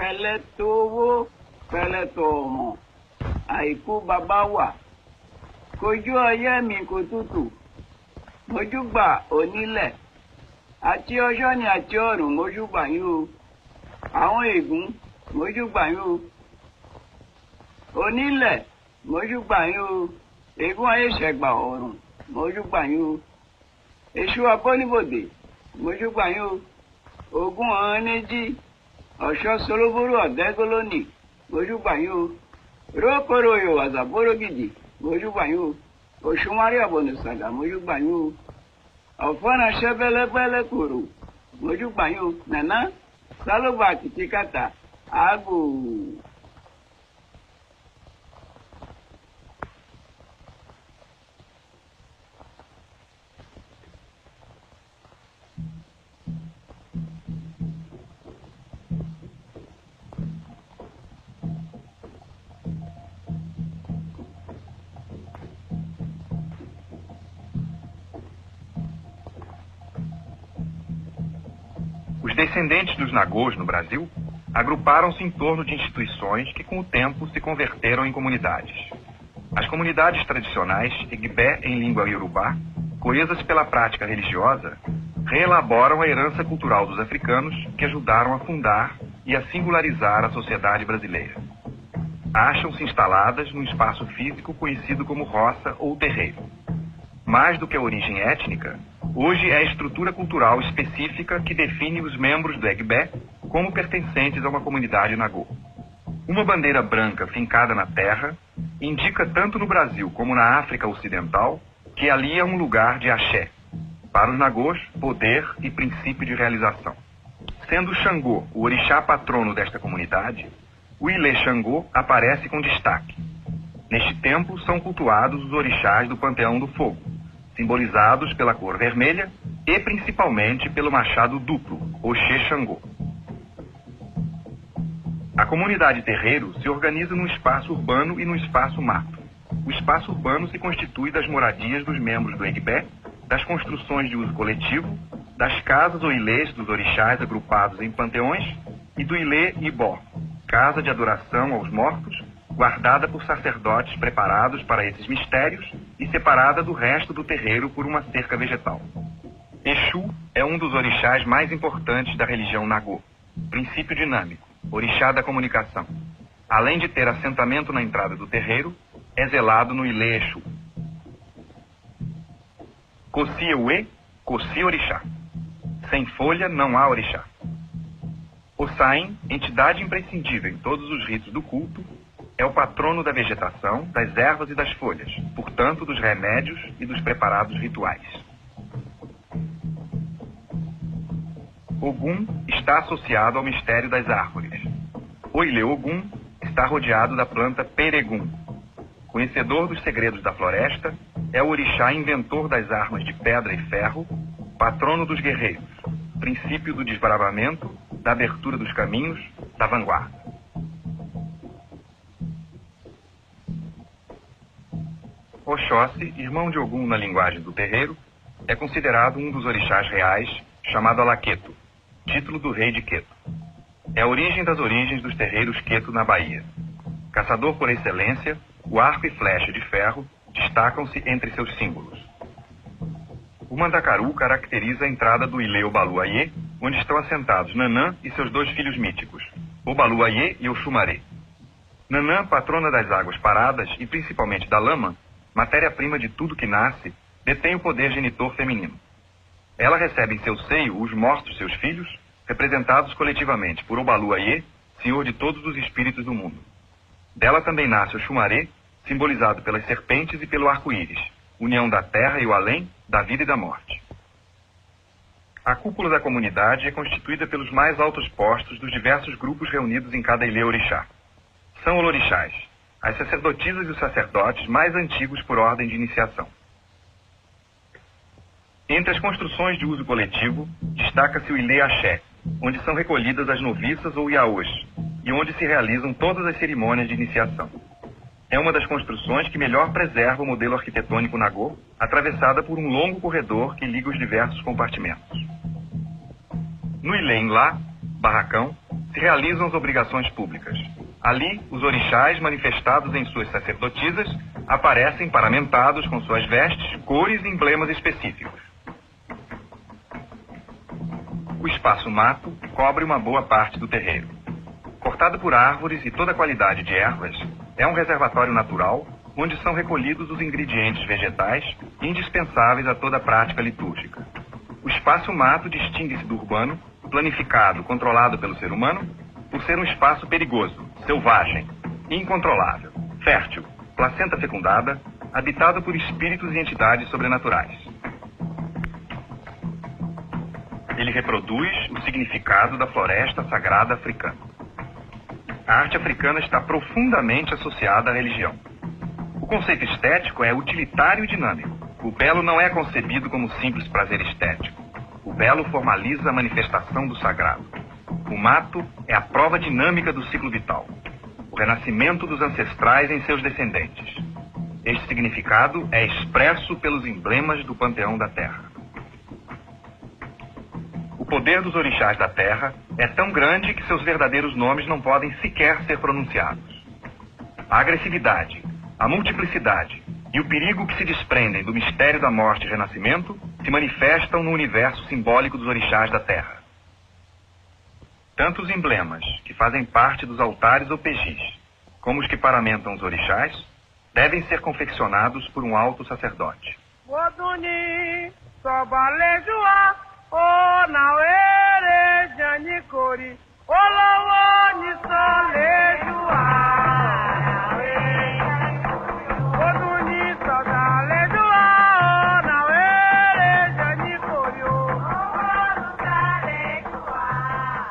pẹ̀lẹ́ tó owó pẹ̀lẹ́ tó ọmọ àìkú bàbá wà kojú ọyẹ́ mi kò tútù mojúgbà onílẹ̀ àti ọjọ́ ni àti ọ̀run mojúgbà yín o àwọn ègún mojúgbà yín o onílẹ̀ mojúgbà yín o ègún ayé ṣẹ̀gbà ọ̀run mojúgbà yín o èṣù abọ́nibòdè mojúgbà yín o ògún ọ̀hún méjì ọ̀ṣọ́ solóbóró ọ̀dẹ́gọ́lónì mojúgbà yín o rókòrò ìwàzà bórógìdì mojúgbà yín o òṣùwárí ọ̀bọ̀nùsàgà mojúgbà yín o ọ̀fọ́nà ṣẹ́bẹ́lẹ́gbẹ́lẹ́ kòrò mojúgbà yín o nàná sálóbà kìtìkàtà àágò. Os descendentes dos Nagôs no Brasil agruparam-se em torno de instituições que com o tempo se converteram em comunidades. As comunidades tradicionais, Egbé em língua iorubá, coesas pela prática religiosa, reelaboram a herança cultural dos africanos que ajudaram a fundar e a singularizar a sociedade brasileira. Acham-se instaladas num espaço físico conhecido como roça ou terreiro. Mais do que a origem étnica, hoje é a estrutura cultural específica que define os membros do Egbé como pertencentes a uma comunidade Nagô. Uma bandeira branca fincada na terra indica tanto no Brasil como na África Ocidental que ali é um lugar de axé. Para os Nagôs, poder e princípio de realização. Sendo Xangô o orixá patrono desta comunidade, o Ilê Xangô aparece com destaque. Neste templo são cultuados os orixás do Panteão do Fogo, simbolizados pela cor vermelha e principalmente pelo machado duplo, Oxê Xangô. A comunidade terreiro se organiza num espaço urbano e num espaço mato. O espaço urbano se constitui das moradias dos membros do Egbé, das construções de uso coletivo, das casas ou ilês dos orixás agrupados em panteões e do Ilê Ibó, casa de adoração aos mortos, guardada por sacerdotes preparados para esses mistérios e separada do resto do terreiro por uma cerca vegetal. Exu é um dos orixás mais importantes da religião Nagô, princípio dinâmico, orixá da comunicação. Além de ter assentamento na entrada do terreiro, é zelado no Ilê Exu. Coci Euê, Coci Orixá. Sem folha não há orixá. Ossain, entidade imprescindível em todos os ritos do culto, é o patrono da vegetação, das ervas e das folhas, portanto dos remédios e dos preparados rituais. Ogum está associado ao mistério das árvores. O Ilê Ogum está rodeado da planta Peregum. Conhecedor dos segredos da floresta, é o orixá inventor das armas de pedra e ferro, patrono dos guerreiros, princípio do desbravamento, da abertura dos caminhos, da vanguarda. Oxóssi, irmão de Ogum na linguagem do terreiro, é considerado um dos orixás reais, chamado Alaqueto, título do rei de Queto. É a origem das origens dos terreiros Queto na Bahia. Caçador por excelência, o arco e flecha de ferro destacam-se entre seus símbolos. O mandacaru caracteriza a entrada do Ilê Obaluayê, onde estão assentados Nanã e seus dois filhos míticos, Obaluayê e Oxumaré. Nanã, patrona das águas paradas e principalmente da lama, matéria-prima de tudo que nasce, detém o poder genitor feminino. Ela recebe em seu seio os mortos seus filhos, representados coletivamente por Obaluayê, senhor de todos os espíritos do mundo. Dela também nasce o Xumaré, simbolizado pelas serpentes e pelo arco-íris, união da terra e o além, da vida e da morte. A cúpula da comunidade é constituída pelos mais altos postos dos diversos grupos reunidos em cada ilê orixá. São olorixás, as sacerdotisas e os sacerdotes mais antigos por ordem de iniciação. Entre as construções de uso coletivo, destaca-se o Ilê Axé, onde são recolhidas as noviças ou iaôs, e onde se realizam todas as cerimônias de iniciação. É uma das construções que melhor preserva o modelo arquitetônico Nagô, atravessada por um longo corredor que liga os diversos compartimentos. No Ilê Nlá, barracão, se realizam as obrigações públicas. Ali, os orixás, manifestados em suas sacerdotisas, aparecem paramentados com suas vestes, cores e emblemas específicos. O espaço mato cobre uma boa parte do terreiro. Cortado por árvores e toda qualidade de ervas, é um reservatório natural onde são recolhidos os ingredientes vegetais indispensáveis a toda a prática litúrgica. O espaço mato distingue-se do urbano, planificado, controlado pelo ser humano, por ser um espaço perigoso, selvagem, incontrolável, fértil, placenta fecundada, habitado por espíritos e entidades sobrenaturais. Ele reproduz o significado da floresta sagrada africana. A arte africana está profundamente associada à religião. O conceito estético é utilitário e dinâmico. O belo não é concebido como simples prazer estético. O belo formaliza a manifestação do sagrado. O mato é a prova dinâmica do ciclo vital. O renascimento dos ancestrais em seus descendentes. Este significado é expresso pelos emblemas do panteão da terra. O poder dos orixás da terra é tão grande que seus verdadeiros nomes não podem sequer ser pronunciados. A agressividade, a multiplicidade e o perigo que se desprendem do mistério da morte e renascimento se manifestam no universo simbólico dos orixás da terra. Tanto os emblemas, que fazem parte dos altares ou pejis, como os que paramentam os orixás, devem ser confeccionados por um alto sacerdote.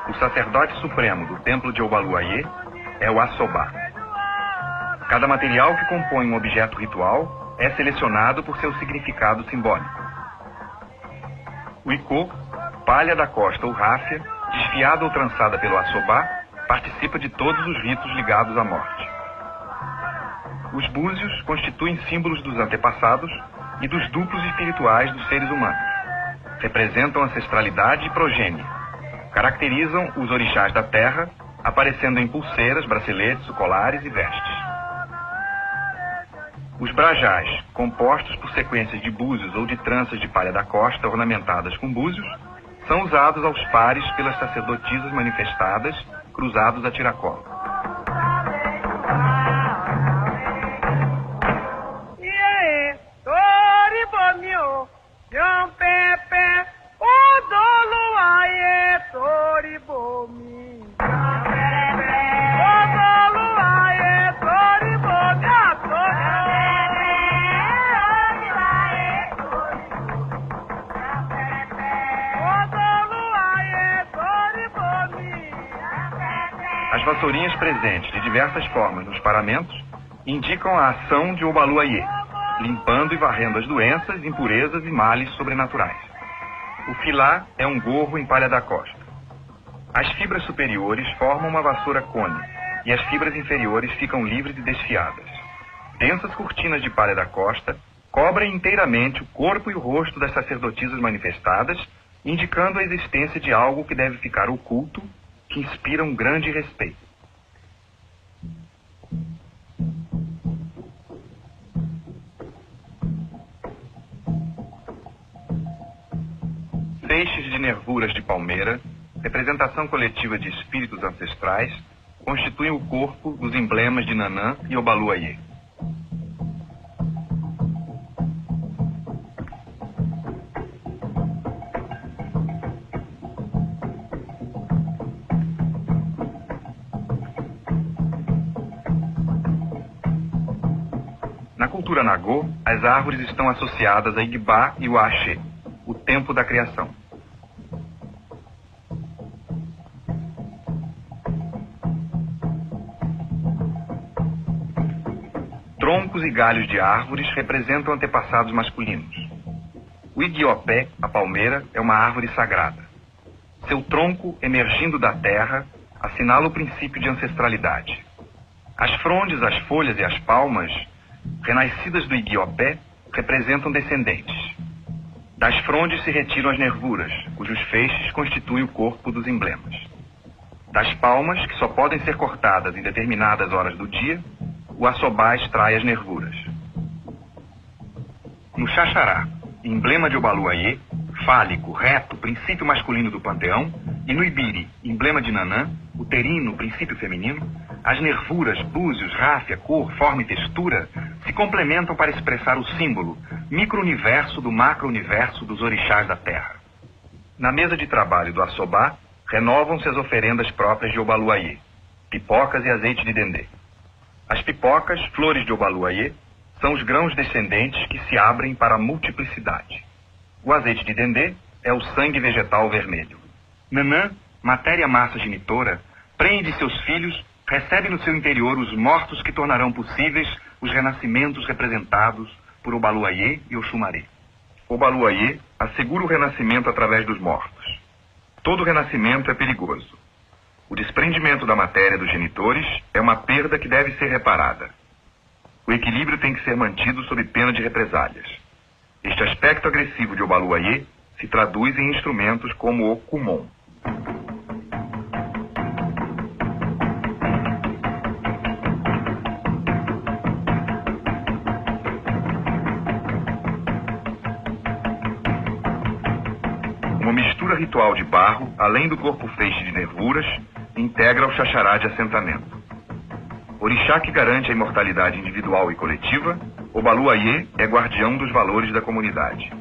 O sacerdote supremo do templo de Obaluayê é o Assobá. Cada material que compõe um objeto ritual é selecionado por seu significado simbólico. O icô, palha da costa ou ráfia, desfiada ou trançada pelo Assobá, participa de todos os ritos ligados à morte. Os búzios constituem símbolos dos antepassados e dos duplos espirituais dos seres humanos. Representam ancestralidade e progênie. Caracterizam os orixás da terra, aparecendo em pulseiras, braceletes, colares e vestes. Os brajás, compostos por sequências de búzios ou de tranças de palha da costa ornamentadas com búzios, são usados aos pares pelas sacerdotisas manifestadas, cruzados a tiracolo. As vassourinhas presentes de diversas formas nos paramentos indicam a ação de Obaluayê, limpando e varrendo as doenças, impurezas e males sobrenaturais. O filá é um gorro em palha da costa. As fibras superiores formam uma vassoura cone e as fibras inferiores ficam livres e desfiadas. Densas cortinas de palha da costa cobrem inteiramente o corpo e o rosto das sacerdotisas manifestadas, indicando a existência de algo que deve ficar oculto, que inspira um grande respeito. Feixes de nervuras de palmeira, representação coletiva de espíritos ancestrais, constituem o corpo dos emblemas de Nanã e Obaluayê. Na cultura Nagô, as árvores estão associadas a Igbá e o Axé, o tempo da criação. Troncos e galhos de árvores representam antepassados masculinos. O Igiopé, a palmeira, é uma árvore sagrada. Seu tronco, emergindo da terra, assinala o princípio de ancestralidade. As frondes, as folhas e as palmas, renascidas do Igiopé, representam descendentes. Das frondes se retiram as nervuras, cujos feixes constituem o corpo dos emblemas. Das palmas, que só podem ser cortadas em determinadas horas do dia, o assobá extrai as nervuras. No xaxará, emblema de Obaluayê, fálico, reto, princípio masculino do panteão, e no ibiri, emblema de Nanã, uterino, princípio feminino, as nervuras, búzios, ráfia, cor, forma e textura se complementam para expressar o símbolo, micro-universo do macro-universo dos orixás da terra. Na mesa de trabalho do assobá, renovam-se as oferendas próprias de Obaluayê, pipocas e azeite de dendê. As pipocas, flores de Obaluayê, são os grãos descendentes que se abrem para a multiplicidade. O azeite de dendê é o sangue vegetal vermelho. Nanã, matéria-massa genitora, prende seus filhos, recebe no seu interior os mortos que tornarão possíveis os renascimentos representados por Obaluayê e Oxumaré. Obaluayê assegura o renascimento através dos mortos. Todo renascimento é perigoso. O desprendimento da matéria dos genitores é uma perda que deve ser reparada. O equilíbrio tem que ser mantido sob pena de represálias. Este aspecto agressivo de Obaluayê se traduz em instrumentos como o kumon. Uma mistura ritual de barro, além do corpo feixe de nervuras, integra o xaxará de assentamento. Orixá que garante a imortalidade individual e coletiva, Obaluayê é guardião dos valores da comunidade.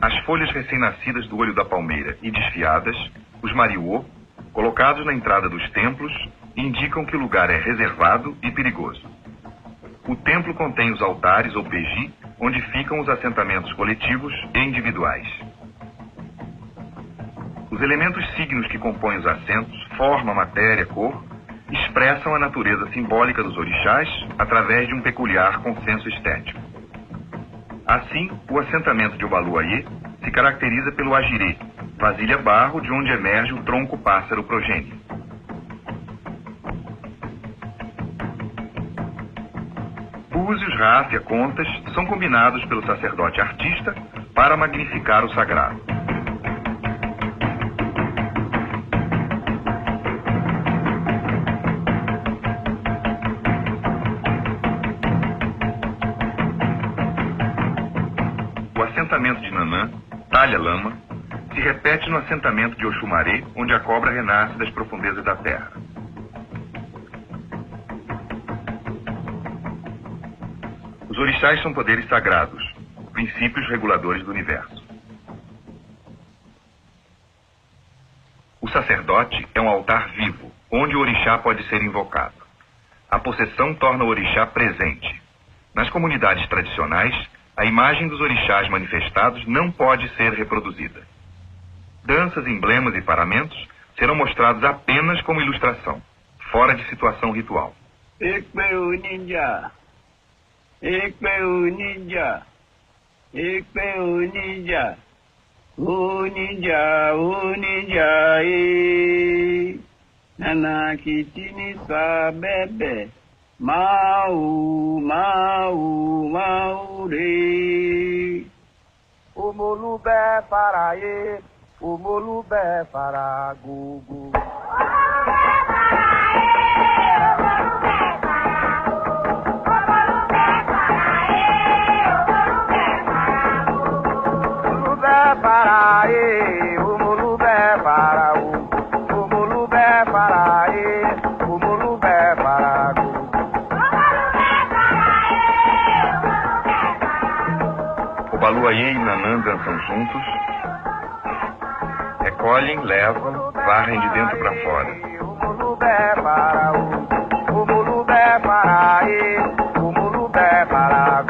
As folhas recém-nascidas do olho da palmeira e desfiadas, os mariô, colocados na entrada dos templos, indicam que o lugar é reservado e perigoso. O templo contém os altares ou peji, onde ficam os assentamentos coletivos e individuais. Os elementos signos que compõem os assentos, forma, matéria, cor, expressam a natureza simbólica dos orixás através de um peculiar consenso estético. Assim, o assentamento de Obaluayê se caracteriza pelo agirê, vasilha barro de onde emerge o tronco pássaro progênio. Búzios, ráfia, contas são combinados pelo sacerdote artista para magnificar o sagrado. O assentamento de Nanã, talha-lama, se repete no assentamento de Oxumaré, onde a cobra renasce das profundezas da terra. Os orixás são poderes sagrados, princípios reguladores do universo. O sacerdote é um altar vivo, onde o orixá pode ser invocado. A possessão torna o orixá presente. Nas comunidades tradicionais, a imagem dos orixás manifestados não pode ser reproduzida. Danças, emblemas e paramentos serão mostrados apenas como ilustração, fora de situação ritual. Ekpeu ninja, Ekpeu ninja, Ekpeu ninja, o ninja, Nana kitini sa bebe, mau re. O molubé paraê, o molubé para gugu. Paraê, o molubé para o molubé paraê, o molubé para Obaluayê e Nanã dançam juntos, recolhem, levam, varrem de dentro para fora. o molubé para o molubé paraê, o molubé para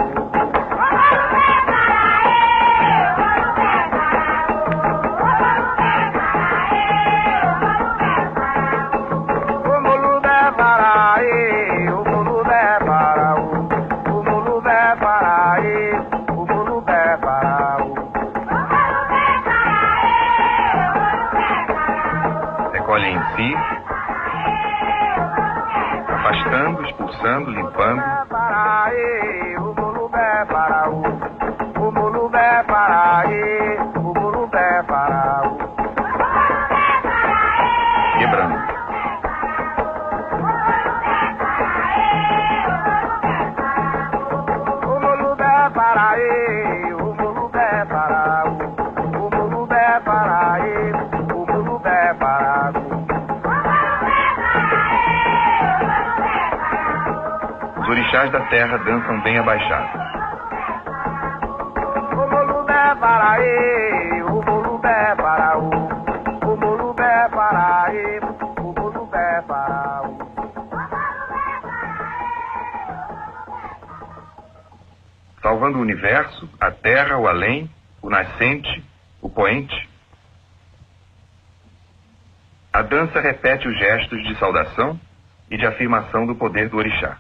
Recolhem em si, matando, expulsando, limpando. Quebrando. Os orixás da terra dançam bem abaixados. Salvando o universo, a terra, o além, o nascente, o poente. A dança repete os gestos de saudação e de afirmação do poder do orixá.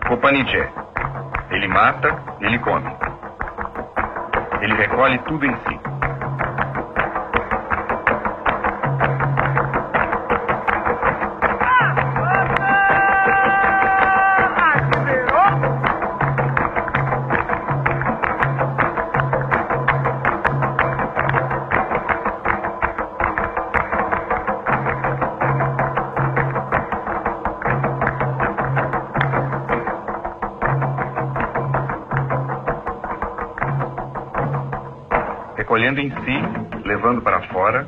Copanijé. Ele mata, ele come. Ele recolhe tudo em si. Recolhendo em si, levando para fora.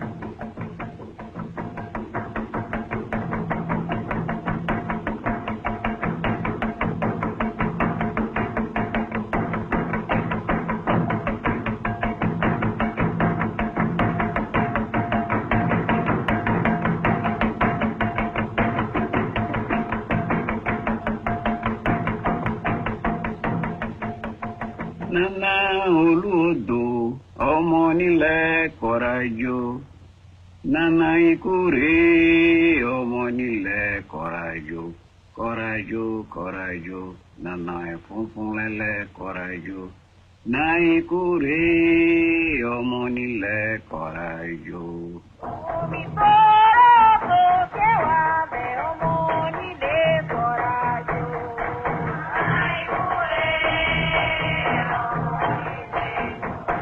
Nana oluodo, ọmọ nílẹ̀ kọ̀rajò. Nana ikure, ọmọ nílẹ̀ kọ̀rajò. Kọ̀rajò, kọ̀rajò, nana ẹ̀fúnfún lẹ́lẹ̀ kọ̀rajò. Nana ikure, ọmọ nílẹ̀ kọ̀rajò. Omi bọ́rọ̀ tó kẹwàá bẹ̀ ọmọ nílé kọ̀rajò.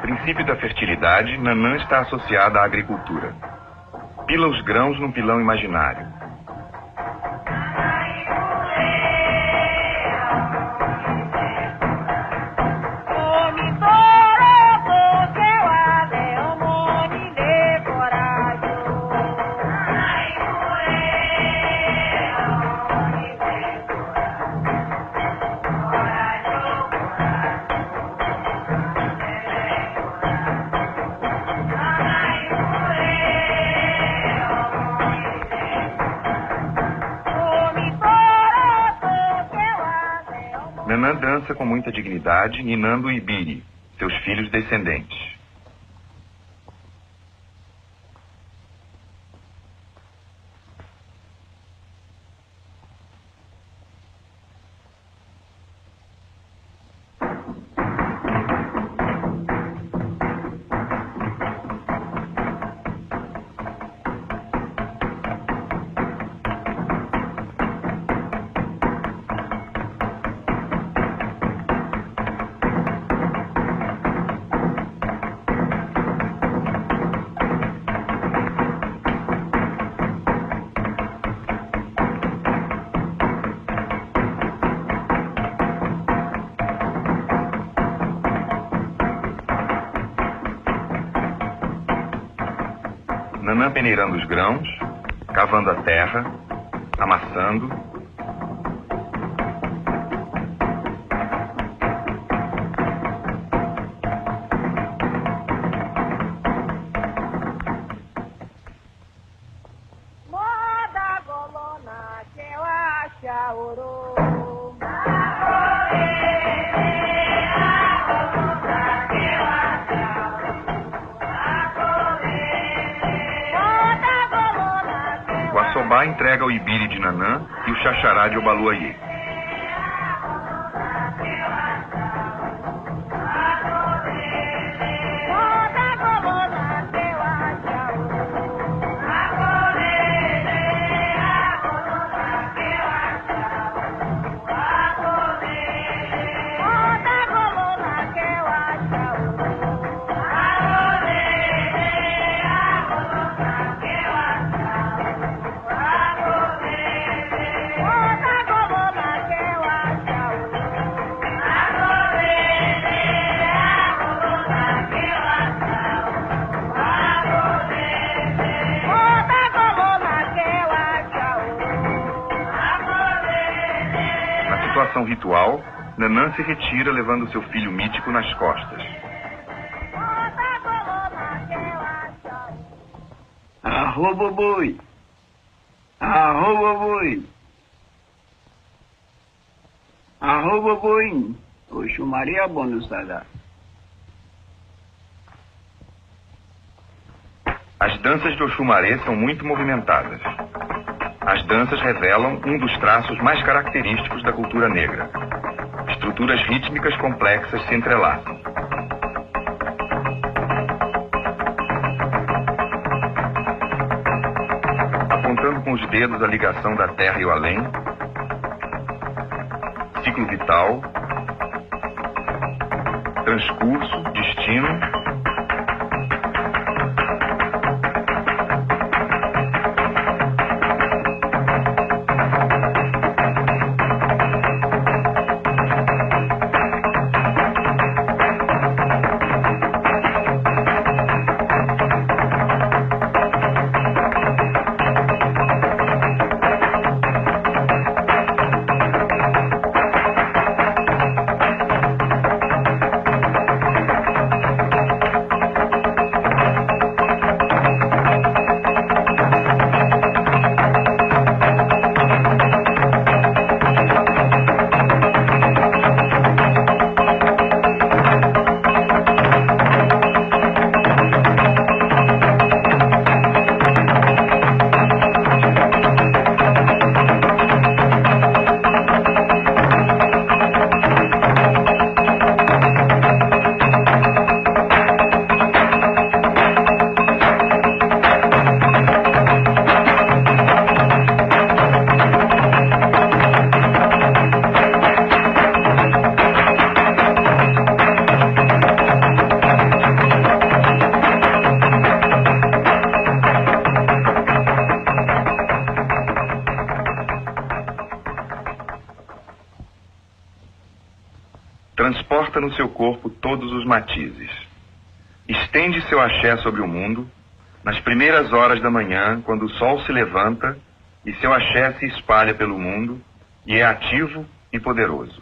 Princípio da fertilidade, Nanã está associada à agricultura. Pila os grãos num pilão imaginário. Nanã dança com muita dignidade, ninando o ibiri, seus filhos descendentes. Nanã peneirando os grãos, cavando a terra, amassando. Moda golona que eu acho ouro. O assobá entrega o ibiri de Nanã e o xaxará de Obaluayê. Situação ritual, Nanã se retira levando seu filho mítico nas costas. Arro boboi, arro boboi, arro boboi, Oxum Maria Bonusada. As danças de Oxumaré são muito movimentadas. As danças revelam um dos traços mais característicos da cultura negra. Estruturas rítmicas complexas se entrelaçam. Apontando com os dedos a ligação da terra e o além, ciclo vital, transcurso, destino. Transporta no seu corpo todos os matizes. Estende seu axé sobre o mundo, nas primeiras horas da manhã, quando o sol se levanta e seu axé se espalha pelo mundo e é ativo e poderoso.